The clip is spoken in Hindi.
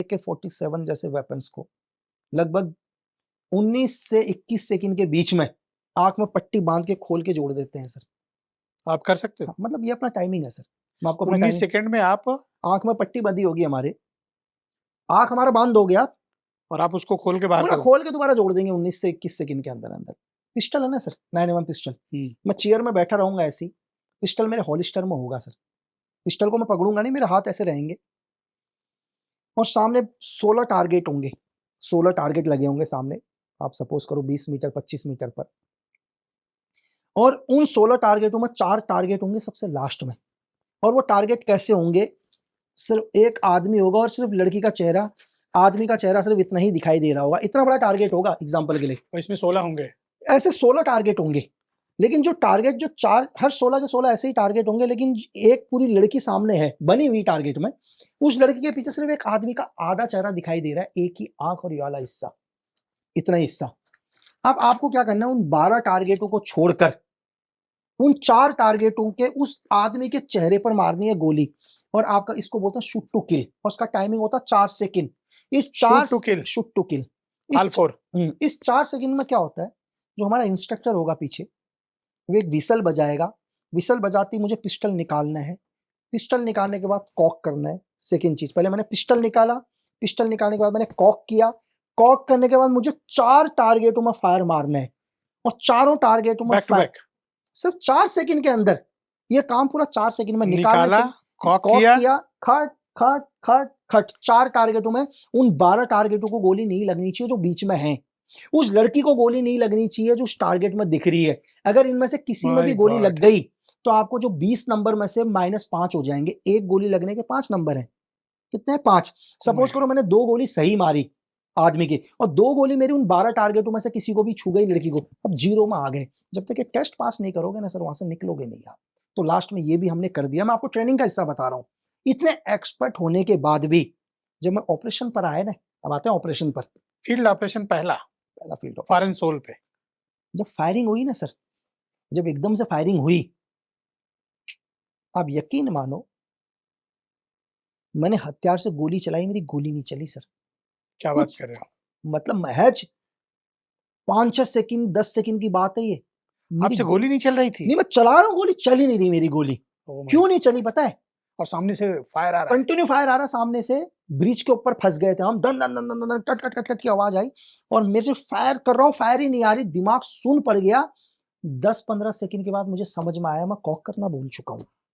AK-47 जैसे वेपन्स को लगभग 19 से 21 सेकंड के बीच में आंख में पट्टी बांध के खोल के जोड़ देते हैं सर। आप कर सकते हो? मतलब ये अपना टाइमिंग है सर। मैं आपको 19 सेकंड में आप आंख में पट्टी बंधी होगी हमारे, आंख हमारा बांध दोगे आप और आप उसको खोल के बाहर पूरा खोल के दोबारा जोड़ देंगे 19 से 21 सेकंड के अंदर अंदर। पिस्टल है ना सर, 9mm पिस्टल। मैं चेयर में बैठा रहूंगा ऐसी, पिस्टल मेरे हॉलिस्टर में होगा सर। पिस्टल को मैं पकड़ूंगा नहीं, मेरे हाथ ऐसे रहेंगे और सामने 16 टारगेट होंगे, 16 टारगेट लगे होंगे सामने। आप सपोज करो 20 मीटर 25 मीटर पर, और उन 16 टारगेटों में 4 टारगेट होंगे सबसे लास्ट में। और वो टारगेट कैसे होंगे, सिर्फ एक आदमी होगा और सिर्फ लड़की का चेहरा, आदमी का चेहरा सिर्फ इतना ही दिखाई दे रहा होगा। इतना बड़ा टारगेट होगा एग्जांपल के लिए। और इसमें 16 होंगे, ऐसे 16 टारगेट होंगे, लेकिन जो टारगेट जो चार, हर 16 के 16 ऐसे ही टारगेट होंगे, लेकिन एक पूरी लड़की सामने है बनी हुई टारगेट में, उस लड़की के पीछे सिर्फ एक आदमी का आधा चेहरा दिखाई दे रहा है, एक ही आंख और ये वाला हिस्सा, इतना हिस्सा। अब आपको क्या करना है, उन 12 टारगेटों को छोड़कर उन 4 टारगेटों के उस आदमी के चेहरे पर मारनी है गोली। और आपका इसको बोलते हैं शूट टू किल, और उसका टाइमिंग होता है 4 सेकंड। इस 4 शूट टू किल इस 4 सेकंड में क्या होता है, जो हमारा इंस्ट्रक्टर होगा पीछे, वो एक विसल बजाएगा। विसल बजाती मुझे पिस्टल निकालना है, पिस्टल निकालने के बाद कॉक करना है। सेकंड चीज, पहले मैंने पिस्टल निकाला, पिस्टल निकालने के बाद मैंने कॉक किया, कॉक करने के बाद मुझे 4 टारगेटों में फायर मारना है, और चारों टारगेटों में फायर सिर्फ 4 सेकंड के अंदर। ये काम पूरा 4 सेकंड में निकाला, कॉक किया, खट खट खट खट। 4 टारगेटों में उन 12 टारगेटों को गोली नहीं लगनी चाहिए जो बीच में हैं। उस लड़की को गोली नहीं लगनी चाहिए जो उस टारगेट में दिख रही है। अगर इनमें से किसी में भी गोली लग गई तो आपको जो 20 नंबर में से -5 हो जाएंगे। एक गोली लगने के 5 नंबर हैं। कितने हैं? 5। सपोज करो मैंने 2 गोली सही मारी आदमी की, और 2 गोली मेरी उन 12 टारगेटों में से किसी को भी छू गई लड़की को, अब 0 में आ गए। जब तक ये टेस्ट पास नहीं करोगे ना सर, वहां से निकलोगे नहीं आप। तो लास्ट में ये भी हमने कर दिया। मैं आपको ट्रेनिंग का हिस्सा बता रहा हूं। इतने एक्सपर्ट होने के बाद भी जब मैं ऑपरेशन पर आया ना, अब आते हैं ऑपरेशन पर, फील्ड ऑपरेशन, पहला फील्ड फायर एंड सोल पे जब फायरिंग हुई ना सर, जब एकदम से फायरिंग हुई, आप यकीन मानो मैंने हथियार से गोली चलाई, मेरी गोली नहीं चली सर। क्या बात कर रहे हो? मतलब महज 5-6 सेकंड 10 सेकंड की बात है ये। आपसे गोली नहीं चल रही थी? नहीं, मैं चला रहा हूँ, गोली चल ही नहीं रही मेरी गोली। क्यों नहीं चली पता है? और सामने से फायर आ रहा है, कंटिन्यू फायर आ रहा है सामने से। ब्रिज के ऊपर फंस गए थे हम, दन दन दन दन दन कट कट कट कट की आवाज आई, और मेरे से फायर कर रहा हूँ, फायर ही नहीं आ रही, दिमाग सुन पड़ गया। 10-15 सेकंड के बाद मुझे समझ में आया मैं कॉक करना भूल चुका हूँ।